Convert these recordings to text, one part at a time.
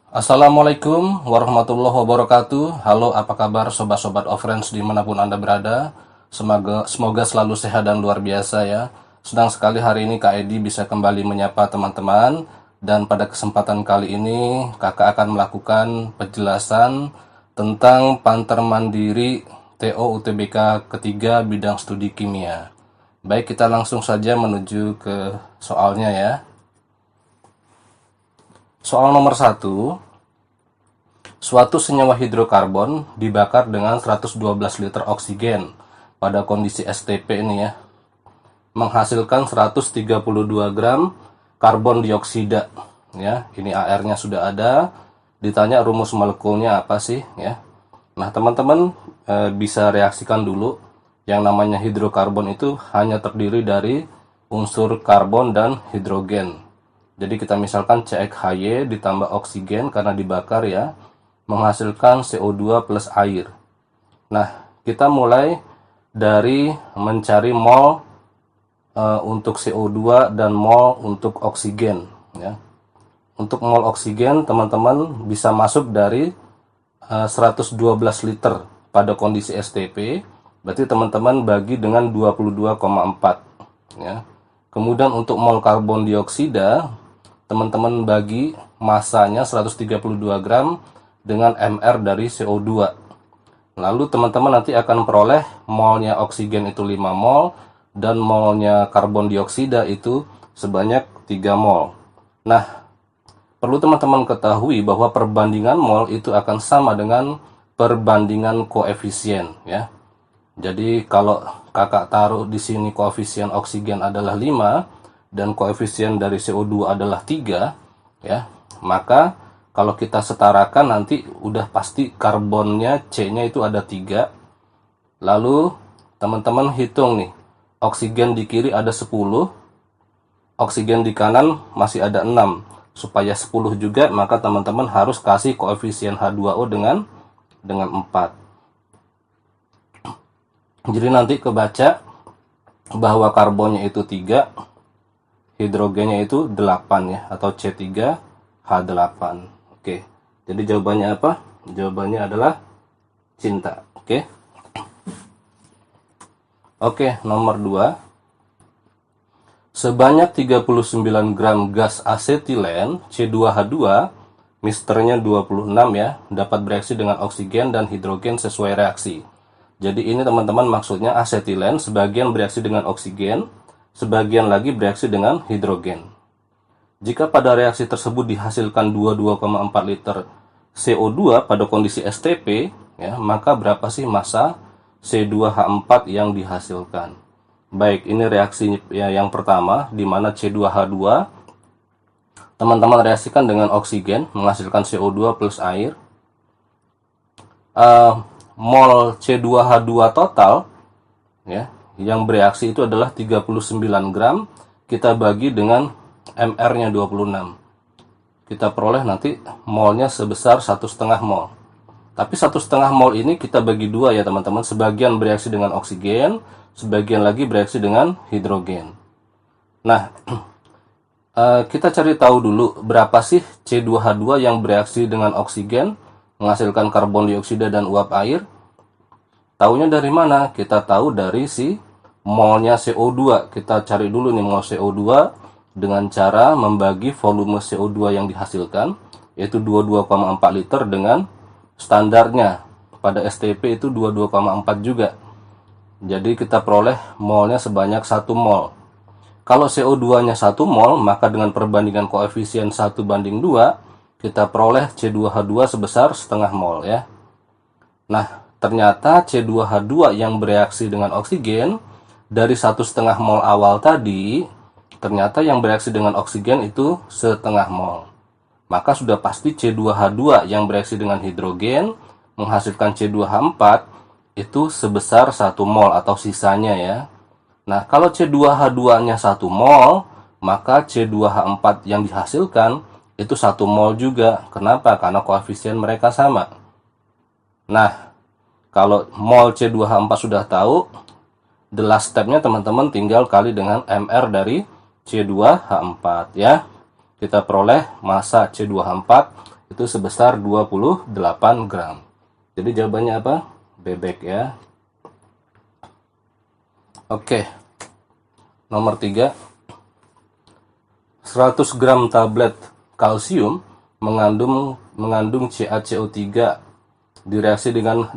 Assalamualaikum warahmatullahi wabarakatuh. Halo, apa kabar sobat-sobat Offrance dimanapun Anda berada? Semoga selalu sehat dan luar biasa ya. Senang sekali hari ini Kak Edi bisa kembali menyapa teman-teman. Dan pada kesempatan kali ini kakak akan melakukan penjelasan tentang Panter Mandiri TO UTBK ketiga bidang studi kimia. Baik, kita langsung saja menuju ke soalnya ya. Soal nomor 1, suatu senyawa hidrokarbon dibakar dengan 112 liter oksigen pada kondisi STP ini ya, menghasilkan 132 gram karbon dioksida ya. Ini AR-nya sudah ada. Ditanya rumus molekulnya apa sih ya. Nah, teman-teman bisa reaksikan dulu. Yang namanya hidrokarbon itu hanya terdiri dari unsur karbon dan hidrogen. Jadi kita misalkan CXHY ditambah oksigen karena dibakar ya, menghasilkan CO2 plus air. Nah, kita mulai dari mencari mol untuk CO2 dan mol untuk oksigen ya. Untuk mol oksigen teman-teman bisa masuk dari 112 liter pada kondisi STP, berarti teman-teman bagi dengan 22,4 ya. Kemudian untuk mol karbon dioksida teman-teman bagi masanya 132 gram dengan MR dari CO2. Lalu teman-teman nanti akan peroleh molnya oksigen itu 5 mol dan molnya karbon dioksida itu sebanyak 3 mol. Nah, perlu teman-teman ketahui bahwa perbandingan mol itu akan sama dengan perbandingan koefisien ya. Jadi kalau kakak taruh di sini koefisien oksigen adalah 5 dan koefisien dari CO2 adalah 3 ya, maka kalau kita setarakan nanti udah pasti karbonnya C-nya itu ada 3. Lalu teman-teman hitung nih, oksigen di kiri ada 10, oksigen di kanan masih ada 6. Supaya 10 juga maka teman-teman harus kasih koefisien H2O dengan 4. Jadi nanti kebaca bahwa karbonnya itu 3, hidrogennya itu 8 ya, atau C3H8. Oke. Jadi jawabannya apa? Jawabannya adalah cinta. Oke. Oke, nomor 2. Sebanyak 39 gram gas asetilen C2H2, misternya 26 ya, dapat bereaksi dengan oksigen dan hidrogen sesuai reaksi. Jadi ini teman-teman maksudnya asetilen sebagian bereaksi dengan oksigen, sebagian lagi bereaksi dengan hidrogen. Jika pada reaksi tersebut dihasilkan 22,4 liter CO2 pada kondisi STP, ya, maka berapa sih massa C2H4 yang dihasilkan? Baik, ini reaksi ya, yang pertama, di mana C2H2 teman-teman reaksikan dengan oksigen, menghasilkan CO2 plus air. Mol C2H2 total, ya, yang bereaksi itu adalah 39 gram, kita bagi dengan MR-nya 26. Kita peroleh nanti molnya sebesar 1,5 mol. Tapi 1,5 mol ini kita bagi 2 ya teman-teman, sebagian bereaksi dengan oksigen, sebagian lagi bereaksi dengan hidrogen. Nah, kita cari tahu dulu berapa sih C2H2 yang bereaksi dengan oksigen, menghasilkan karbon dioksida dan uap air. Taunya dari mana? Kita tahu dari si molnya CO2. Kita cari dulu nih mol CO2 dengan cara membagi volume CO2 yang dihasilkan, yaitu 22,4 liter dengan standarnya. Pada STP itu 22,4 juga. Jadi kita peroleh molnya sebanyak 1 mol. Kalau CO2-nya 1 mol, maka dengan perbandingan koefisien 1:2, kita peroleh C2H2 sebesar setengah mol ya. Nah, ternyata C2H2 yang bereaksi dengan oksigen dari 1,5 mol awal tadi, ternyata yang bereaksi dengan oksigen itu setengah mol. Maka sudah pasti C2H2 yang bereaksi dengan hidrogen menghasilkan C2H4 itu sebesar 1 mol atau sisanya ya. Nah, kalau C2H2-nya 1 mol, maka C2H4 yang dihasilkan itu 1 mol juga. Kenapa? Karena koefisien mereka sama. Nah, kalau mol C2H4 sudah tahu, the last stepnya teman-teman tinggal kali dengan MR dari C2H4 ya. Kita peroleh massa C2H4 itu sebesar 28 gram. Jadi jawabannya apa? Bebek ya. Oke. Nomor 3. 100 gram tablet kalsium mengandung CaCO3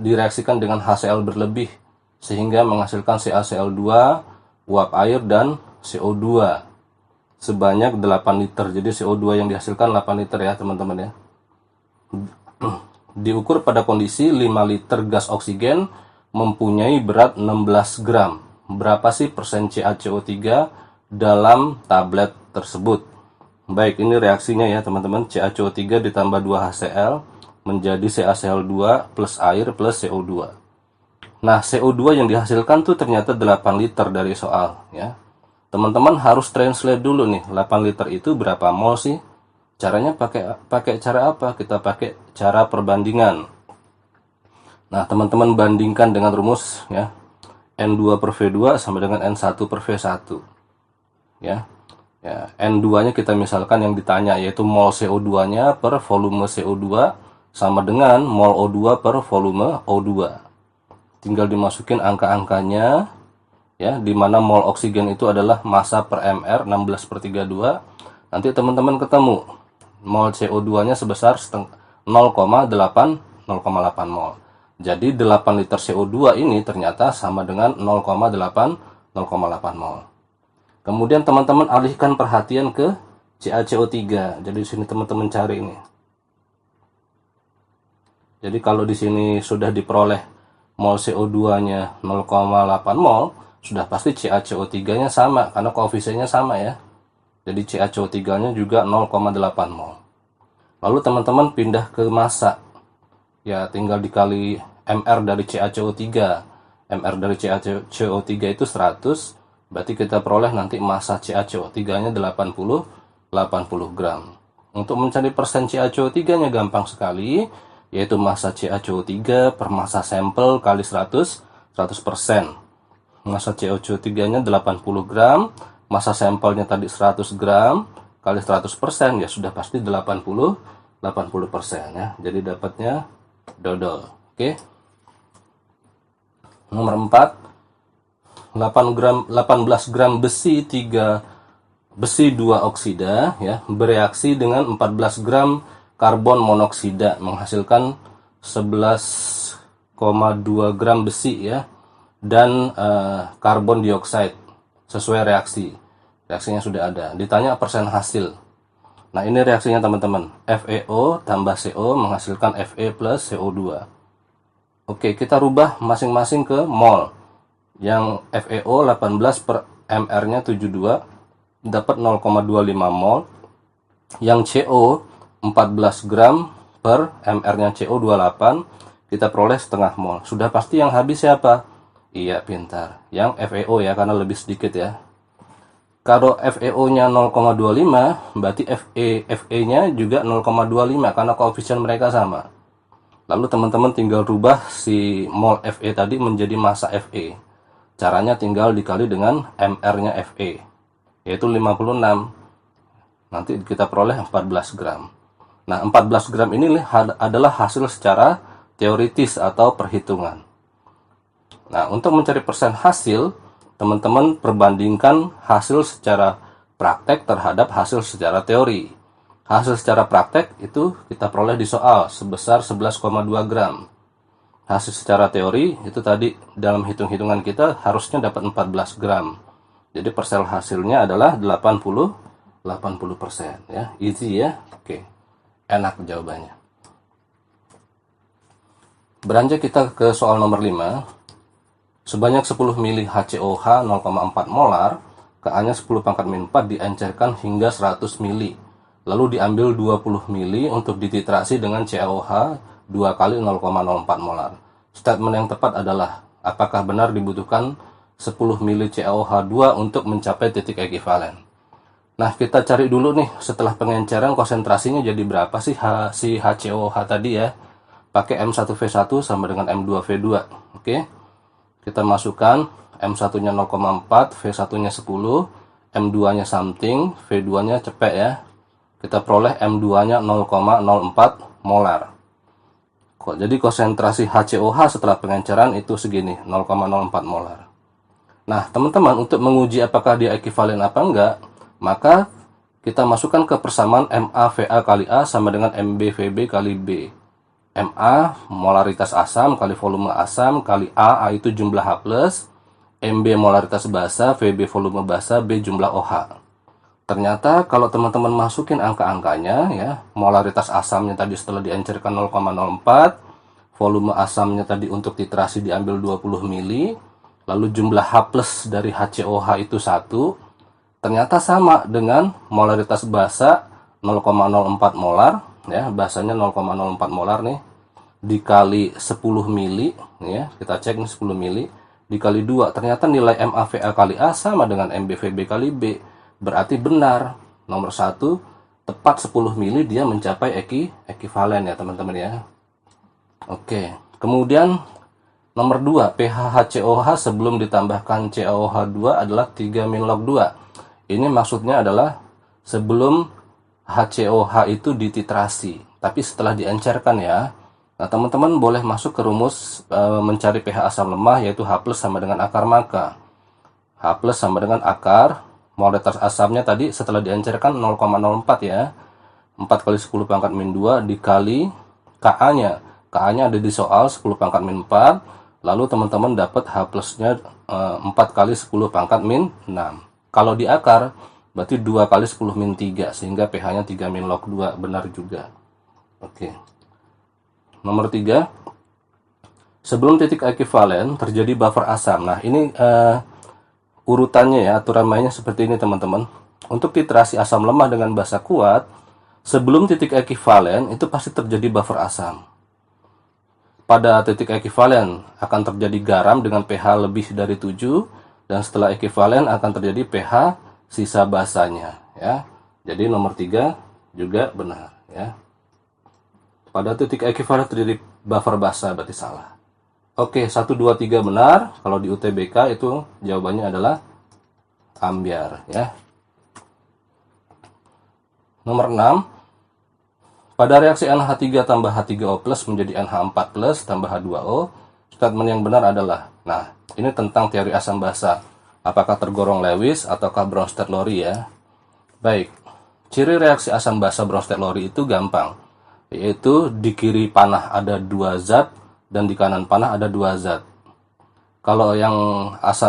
direaksikan dengan HCl berlebih sehingga menghasilkan CaCl2, uap air dan CO2 sebanyak 8 liter. Jadi CO2 yang dihasilkan 8 liter ya teman-teman ya. Diukur pada kondisi 5 liter gas oksigen mempunyai berat 16 gram. Berapa sih persen CaCO3 dalam tablet tersebut? Baik, ini reaksinya ya teman-teman. CaCO3 ditambah 2 HCl menjadi CaCl2 plus air plus CO2. Nah, CO2 yang dihasilkan tuh ternyata 8 liter dari soal ya. Teman-teman harus translate dulu nih, 8 liter itu berapa mol sih? Caranya pakai cara apa? Kita pakai cara perbandingan. Nah, teman-teman bandingkan dengan rumus ya. N2 per V2 sama dengan N1 per V1. Ya. Ya, N2-nya kita misalkan yang ditanya yaitu mol CO2-nya per volume CO2 sama dengan mol O2 per volume O2. Tinggal dimasukin angka-angkanya ya, di mana mol oksigen itu adalah massa per mR 16/32. Nanti teman-teman ketemu mol CO2-nya sebesar 0,8 mol. Jadi 8 liter CO2 ini ternyata sama dengan 0,8 mol. Kemudian teman-teman alihkan perhatian ke CaCO3. Jadi di sini teman-teman cari ini. Jadi kalau di sini sudah diperoleh mol CO2-nya 0,8 mol, sudah pasti CaCO3-nya sama karena koefisiennya sama ya. Jadi CaCO3-nya juga 0,8 mol. Lalu teman-teman pindah ke massa. Ya, tinggal dikali mR dari CaCO3. mR dari CaCO3 itu 100. Berarti kita peroleh nanti massa CaCO3-nya 80 gram. Untuk mencari persen CaCO3-nya gampang sekali, yaitu massa CaCO3 per massa sampel kali 100%. Massa CaCO3-nya 80 gram, massa sampelnya tadi 100 gram, kali 100% ya sudah pasti 80% ya. Jadi dapatnya dodol. Oke. Nomor 4. 18 gram besi 2 oksida ya bereaksi dengan 14 gram karbon monoksida menghasilkan 11,2 gram besi ya dan karbon dioksida sesuai reaksi. Reaksinya sudah ada. Ditanya persen hasil. Nah, ini reaksinya teman-teman. FeO tambah CO menghasilkan Fe plus CO2. Oke, kita rubah masing-masing ke mol. Yang FeO 18 per mR-nya 72 dapat 0,25 mol. Yang CO 14 gram per mR-nya CO 28 kita peroleh setengah mol. Sudah pasti yang habis siapa? Iya, pintar. Yang FeO ya, karena lebih sedikit ya. Kalau FeO-nya 0,25 berarti Fe-nya juga 0,25 karena koefisien mereka sama. Lalu teman-teman tinggal rubah si mol Fe tadi menjadi massa Fe. Caranya tinggal dikali dengan mR-nya Fe, yaitu 56. Nanti kita peroleh 14 gram. Nah, 14 gram ini adalah hasil secara teoritis atau perhitungan. Nah, untuk mencari persen hasil, teman-teman perbandingkan hasil secara praktek terhadap hasil secara teori. Hasil secara praktek itu kita peroleh di soal sebesar 11,2 gram. Hasil secara teori itu tadi dalam hitung-hitungan kita harusnya dapat 14 gram. Jadi persen hasilnya adalah 80% ya. Easy ya. Oke. Enak jawabannya. Beranjak kita ke soal nomor 5. Sebanyak 10 mili HCOH 0,4 molar, Ka-nya 10⁻⁴ diencerkan hingga 100 mili. Lalu diambil 20 mili untuk dititrasi dengan CaOH 2 kali 0,04 molar. Statement yang tepat adalah, apakah benar dibutuhkan 10 mili CaOH2 untuk mencapai titik ekivalen? Nah, kita cari dulu nih, setelah pengenceran konsentrasinya jadi berapa sih si HCOH tadi ya? Pakai M1V1 sama dengan M2V2. Oke. Kita masukkan M1-nya 0,4, V1-nya 10, M2-nya something, V2-nya cepet ya. kita peroleh M2-nya 0,04 molar. Jadi konsentrasi HCOH setelah pengenceran itu segini, 0,04 molar. Nah, teman-teman, untuk menguji apakah dia ekivalen apa enggak, maka kita masukkan ke persamaan MaVa kali A sama dengan MbVb kali B. Ma molaritas asam kali volume asam kali A itu jumlah H+, Mb molaritas basa, Vb volume basa, B jumlah OH. Ternyata kalau teman-teman masukin angka-angkanya ya, molaritas asamnya tadi setelah diencerkan 0,04, volume asamnya tadi untuk titrasi diambil 20 mili, lalu jumlah H+ dari HCOH itu 1, ternyata sama dengan molaritas basa 0,04 molar ya, basanya 0,04 molar nih, dikali 10 mili ya, kita cek nih 10 mili dikali 2, ternyata nilai MaVa kali A sama dengan MbVb kali B. Berarti benar, nomor 1, tepat 10 mili dia mencapai ekivalen ya teman-teman ya. Oke, kemudian nomor 2, pH HCOH sebelum ditambahkan CaOH2 adalah 3 min log 2. Ini maksudnya adalah sebelum HCOH itu dititrasi, tapi setelah diencerkan ya. Nah, teman-teman boleh masuk ke rumus mencari pH asam lemah, yaitu H+ sama dengan akar maka. H+ sama dengan akar molaritas asamnya tadi setelah diencerkan 0,04 ya, 4 kali 10 pangkat min 2 dikali Ka-nya. Ka-nya ada di soal 10 pangkat min 4, lalu teman-teman dapat H+-nya 4 kali 10 pangkat min 6. Kalau di akar berarti 2 kali 10 min 3, sehingga pH-nya 3 min log 2, benar juga. Oke. Nomor 3, sebelum titik ekivalen terjadi buffer asam. Nah, ini urutannya ya, aturan mainnya seperti ini teman-teman. Untuk titrasi asam lemah dengan basa kuat, sebelum titik ekivalen itu pasti terjadi buffer asam. Pada titik ekivalen akan terjadi garam dengan pH lebih dari 7, dan setelah ekivalen akan terjadi pH sisa basanya ya. Jadi nomor 3 juga benar ya. Pada titik ekivalen terjadi buffer basa, berarti salah. Oke, 1, 2, 3 benar. Kalau di UTBK itu jawabannya adalah ambyar ya. Nomor 6, pada reaksi NH3 tambah H3O+ menjadi NH4+ tambah H2O, statement yang benar adalah, nah, ini tentang teori asam basa. Apakah tergolong Lewis ataukah Bronsted-Lowry ya? Baik, ciri reaksi asam basa Bronsted-Lowry itu gampang, yaitu di kiri panah ada 2 zat dan di kanan panah ada 2 zat. Kalau yang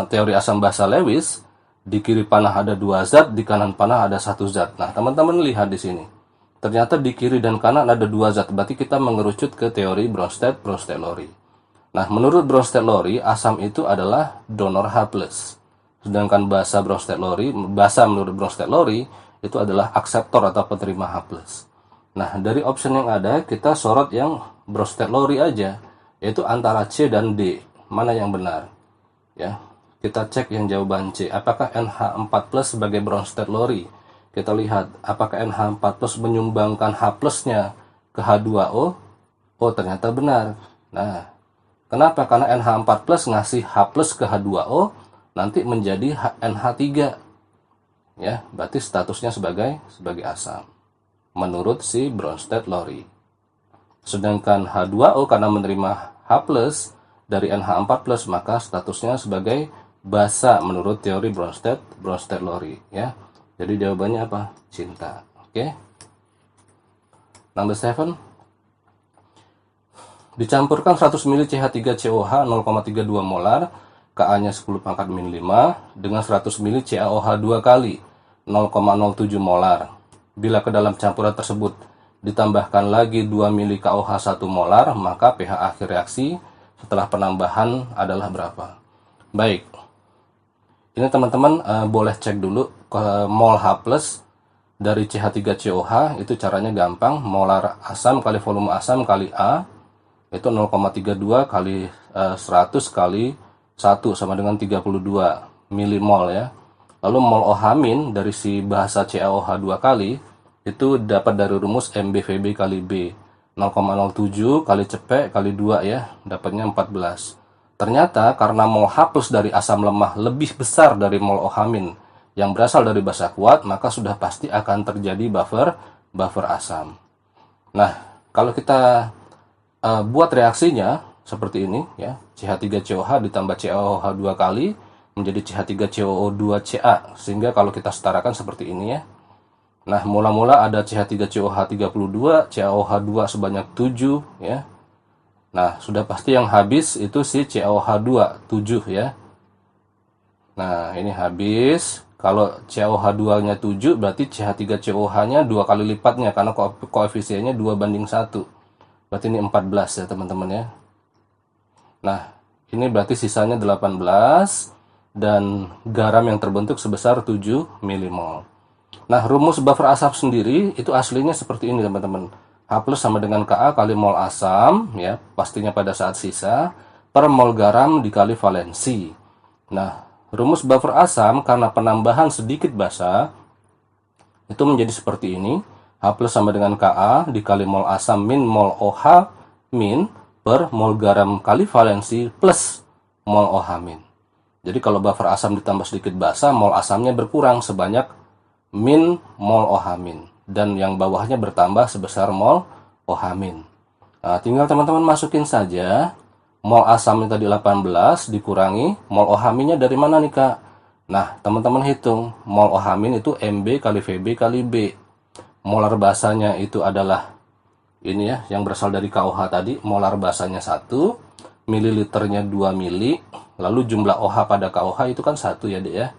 teori asam basa Lewis, di kiri panah ada 2 zat, di kanan panah ada 1 zat. Nah, teman-teman lihat di sini. Ternyata di kiri dan kanan ada 2 zat, berarti kita mengerucut ke teori Bronsted-Lowry. Nah, menurut Bronsted-Lowry, asam itu adalah donor H+. Sedangkan basa menurut Bronsted-Lowry itu adalah akseptor atau penerima H+. Nah, dari option yang ada, kita sorot yang Bronsted-Lowry aja, yaitu antara C dan D. Mana yang benar? Ya, kita cek yang jawaban C. Apakah NH4+ sebagai Bronsted-Lowry? Kita lihat, apakah NH4+ menyumbangkan H+-nya ke H2O? Oh, ternyata benar. Nah, kenapa? Karena NH4+ ngasih H+ ke H2O, nanti menjadi NH3. Ya, berarti statusnya sebagai asam menurut si Bronsted-Lowry. Sedangkan H2O karena menerima H+ dari NH4+, maka statusnya sebagai basa menurut teori Bronsted-Lowry ya. Jadi jawabannya apa? Cinta. Oke. Number 7. Dicampurkan 100 ml CH3COH 0,32 molar, Ka-nya 10 pangkat min 5 dengan 100 ml CaOH 2 kali 0,07 molar. Bila ke dalam campuran tersebut ditambahkan lagi 2 ml KOH 1 molar, maka pH akhir reaksi setelah penambahan adalah berapa? Baik. Ini teman-teman boleh cek dulu ke mol H+ dari CH3COH, itu caranya gampang. Molar asam kali volume asam kali A itu 0,32 kali 100 kali 1 sama dengan 32 milimol ya. Lalu mol OH- dari si bahasa CaOH 2 kali itu dapat dari rumus MbVb kali B. 0,07 kali cepek kali 2 ya, dapatnya 14. Ternyata karena mol H+ dari asam lemah lebih besar dari mol OH- yang berasal dari basa kuat, maka sudah pasti akan terjadi buffer buffer asam. Nah, kalau kita buat reaksinya seperti ini ya, CH3COH ditambah CaOH 2 kali menjadi CH3COO2Ca, sehingga kalau kita setarakan seperti ini ya. Nah, mula-mula ada CH3COH 32, CaOH 2 sebanyak 7 ya. Nah, sudah pasti yang habis itu si CaOH 2 7 ya. Nah, ini habis. Kalau CaOH 2-nya 7, berarti CH3COH-nya 2 kali lipatnya, karena koefisiennya 2:1. Berarti ini 14 ya teman-teman ya. Nah, ini berarti sisanya 18, dan garam yang terbentuk sebesar 7 milimol. Nah, rumus buffer asam sendiri itu aslinya seperti ini teman-teman. H+ sama dengan Ka kali mol asam, ya, pastinya pada saat sisa, per mol garam dikali valensi. Nah, rumus buffer asam karena penambahan sedikit basa itu menjadi seperti ini. H+ sama dengan Ka dikali mol asam min mol OH min per mol garam kali valensi plus mol OH min. Jadi kalau buffer asam ditambah sedikit basa, mol asamnya berkurang sebanyak min mol OH min. Dan yang bawahnya bertambah sebesar mol OH min. Nah, tinggal teman-teman masukin saja. Mol asamnya tadi 18 dikurangi mol OH minnya dari mana nih Kak? Nah, teman-teman hitung. Mol OH min itu MB kali VB kali B. Molar basanya itu adalah ini ya, yang berasal dari KOH tadi. Molar basanya 1, mililiternya 2 mili. Lalu jumlah OH pada KOH itu kan 1 ya Dek ya.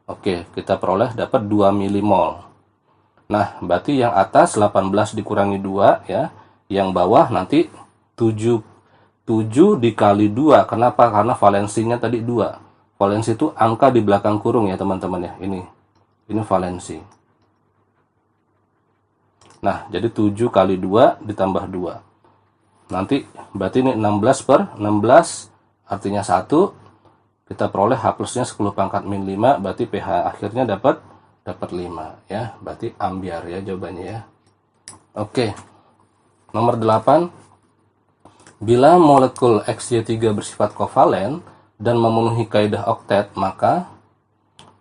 Oke, kita peroleh dapat 2 milimol. Nah, berarti yang atas 18 dikurangi 2 ya. Yang bawah nanti 7 dikali 2. Kenapa? Karena valensinya tadi 2. Valensi itu angka di belakang kurung ya teman-teman ya. Ini valensi. Nah, jadi 7 kali 2 ditambah 2. Nanti berarti ini 16 per 16 artinya 1. Kita peroleh H+-nya 10 pangkat min 5, berarti pH akhirnya dapat 5 ya. Berarti ambiar ya jawabannya ya. Oke. Nomor 8. Bila molekul XY3 bersifat kovalen dan memenuhi kaidah oktet, maka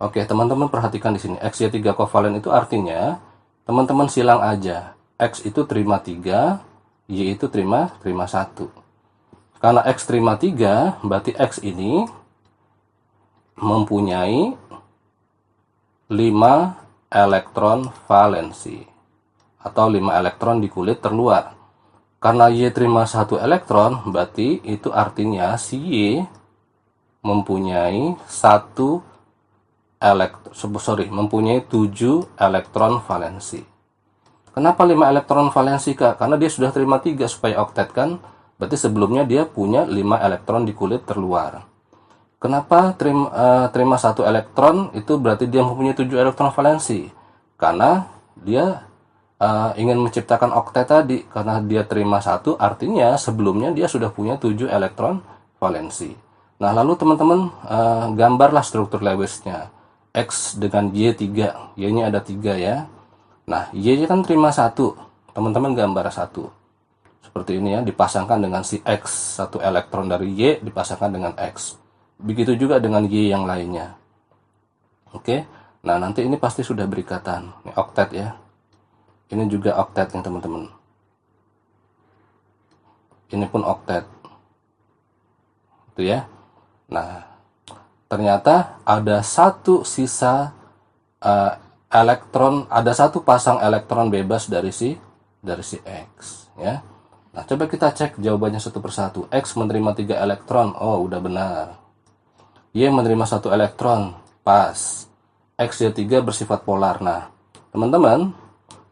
oke, teman-teman perhatikan di sini. XY3 kovalen itu artinya teman-teman silang aja. X itu terima 3, Y itu terima 1. Karena X terima 3, berarti X ini mempunyai 5 elektron valensi atau 5 elektron di kulit terluar. Karena Y terima 1 elektron, berarti itu artinya si Y mempunyai 7 elektron valensi. Kenapa 5 elektron valensi Kak? Karena dia sudah terima 3 supaya oktet kan. Berarti sebelumnya dia punya 5 elektron di kulit terluar. Kenapa terima 1 elektron? Itu berarti dia mempunyai 7 elektron valensi. Karena dia ingin menciptakan oktet tadi. Karena dia terima 1, artinya sebelumnya dia sudah punya 7 elektron valensi. Nah, lalu teman-teman gambarlah struktur Lewis-nya. X dengan Y3. Y-nya ada 3 ya. Nah, Y kan terima 1. Teman-teman gambar 1. Seperti ini ya, dipasangkan dengan si X. 1 elektron dari Y dipasangkan dengan X. Begitu juga dengan Y yang lainnya. Oke. Nah, nanti ini pasti sudah berikatan. Ini oktet ya. Ini juga oktet nih teman-teman. Ini pun oktet. Itu ya. Nah, ternyata ada satu sisa elektron, ada satu pasang elektron bebas dari si X ya. Nah, coba kita cek jawabannya satu persatu. X menerima 3 elektron. Oh, udah benar. Y menerima 1 elektron. Pas. XY3 bersifat polar. Nah, teman-teman,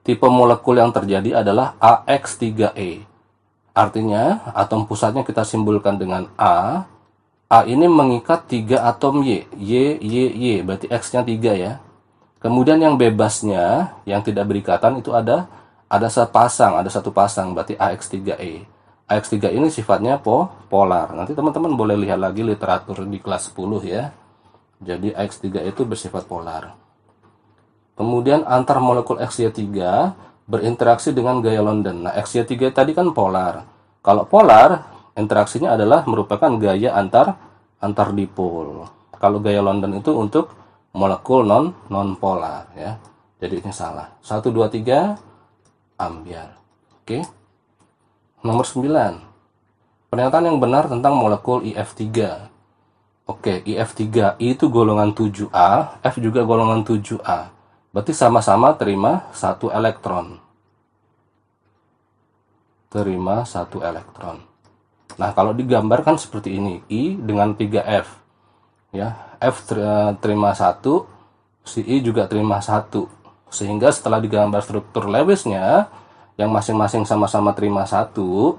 tipe molekul yang terjadi adalah AX3E. Artinya, atom pusatnya kita simbolkan dengan A. A ini mengikat 3 atom Y. Y. Berarti X-nya 3 ya. Kemudian yang bebasnya, yang tidak berikatan itu ada satu pasang, berarti AX3E. AX3 ini sifatnya polar. Nanti teman-teman boleh lihat lagi literatur di kelas 10 ya. Jadi AX3 itu bersifat polar. Kemudian antar molekul XY3 berinteraksi dengan gaya London. Nah, XY3 tadi kan polar. Kalau polar, interaksinya adalah merupakan gaya antar dipol. Kalau gaya London itu untuk molekul non polar ya. Jadi ini salah. 1 2 3 ampere. Oke. Nomor 9. Pernyataan yang benar tentang molekul IF3. Oke, IF3, I itu golongan 7A, F juga golongan 7A. Berarti sama-sama terima 1 elektron. Terima 1 elektron. Nah, kalau digambarkan seperti ini, I dengan 3F. Ya, F terima 1, si I juga terima 1. Sehingga setelah digambar struktur Lewisnya, yang masing-masing sama-sama terima 1,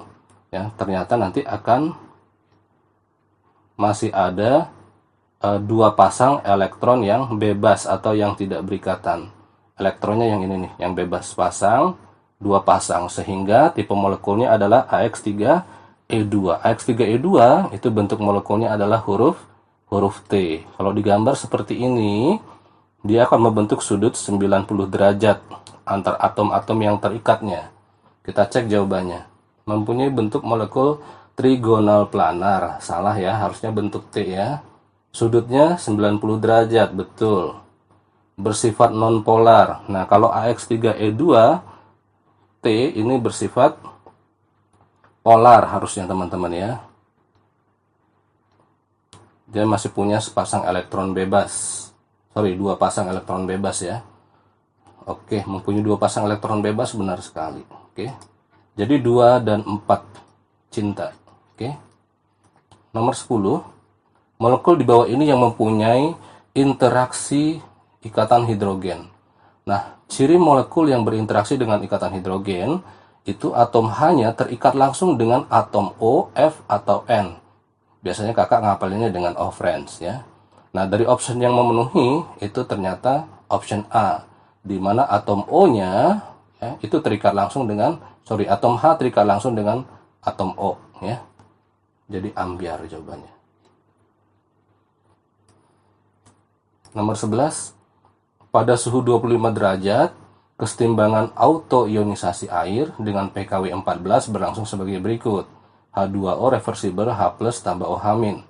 ya, ternyata nanti akan masih ada 2 pasang elektron yang bebas atau yang tidak berikatan. Elektronnya yang ini nih, yang bebas pasang, 2 pasang, sehingga tipe molekulnya adalah AX3E2. AX3E2 itu bentuk molekulnya adalah huruf T. Kalau digambar seperti ini, dia akan membentuk sudut 90 derajat antar atom-atom yang terikatnya. Kita cek jawabannya. Mempunyai bentuk molekul trigonal planar. Salah ya, harusnya bentuk T ya. Sudutnya 90 derajat, betul. Bersifat nonpolar. Nah, kalau AX3E2 T ini bersifat polar harusnya teman-teman ya. Dia masih punya sepasang elektron bebas. Sorry, 2 pasang elektron bebas ya. Oke, mempunyai 2 pasang elektron bebas, benar sekali. Oke. Jadi 2 dan 4 cinta. Oke. Nomor 10. Molekul di bawah ini yang mempunyai interaksi ikatan hidrogen. Nah, ciri molekul yang berinteraksi dengan ikatan hidrogen itu atom H-nya terikat langsung dengan atom O, F, atau N. Biasanya kakak ngapalinnya dengan O friends ya. Nah, dari option yang memenuhi itu ternyata option A, di mana atom O-nya ya, itu terikat langsung dengan atom H terikat langsung dengan atom O ya. Jadi ambiar jawabannya. Nomor 11. Pada suhu 25 derajat, kesetimbangan autoionisasi air dengan pKw 14 berlangsung sebagai berikut. H2O reversible H+ tambah OH-.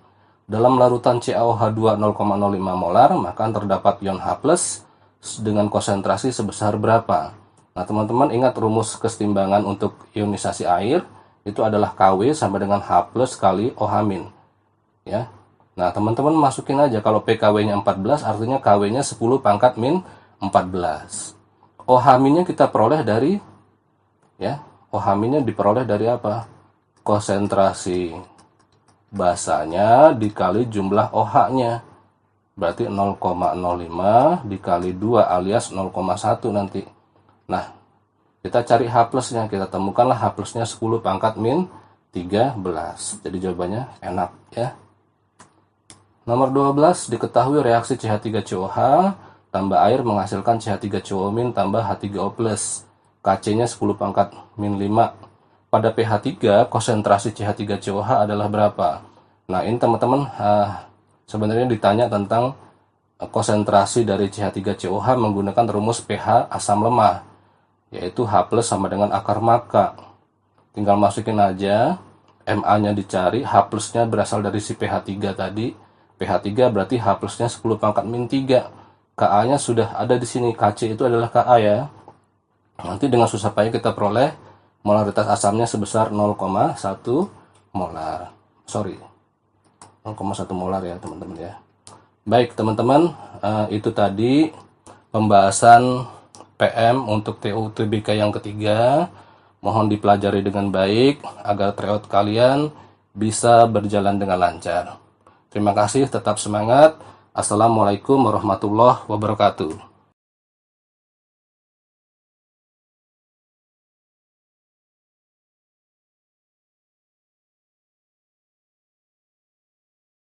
Dalam larutan CaOH2 0,05 molar, maka terdapat ion H+ dengan konsentrasi sebesar berapa? Nah, teman-teman ingat rumus kesetimbangan untuk ionisasi air itu adalah Kw sama dengan H+ kali OH-. Ya. Nah, teman-teman masukin aja kalau PKW-nya 14 artinya KW-nya 10 pangkat min 14. OH-nya kita peroleh dari ya, OH-nya diperoleh dari apa? Konsentrasi basanya dikali jumlah OH-nya. Berarti 0,05 dikali 2 alias 0,1 nanti. Nah, kita cari H+-nya, kita temukanlah H+-nya 10 pangkat min 13. Jadi jawabannya enak ya. Nomor 12, diketahui reaksi CH3COH tambah air menghasilkan CH3COO- tambah H3O+. Kc-nya 10 pangkat min 5. Pada pH 3, konsentrasi CH3COH adalah berapa? Nah, ini teman-teman sebenarnya ditanya tentang konsentrasi dari CH3COH menggunakan rumus pH asam lemah, yaitu H+ sama dengan akar maka. Tinggal masukin aja, Ma-nya dicari, H+-nya berasal dari si pH 3 tadi. pH 3 berarti H+-nya 10 pangkat min 3. Ka-nya sudah ada di sini. Kc itu adalah Ka ya. Nanti dengan susah payah kita peroleh molaritas asamnya sebesar 0,1 molar. 0,1 molar ya teman-teman ya. Baik teman-teman, itu tadi pembahasan PM untuk TU/UTBK yang ketiga. Mohon dipelajari dengan baik agar tryout kalian bisa berjalan dengan lancar. Terima kasih, tetap semangat. Assalamualaikum warahmatullahi wabarakatuh.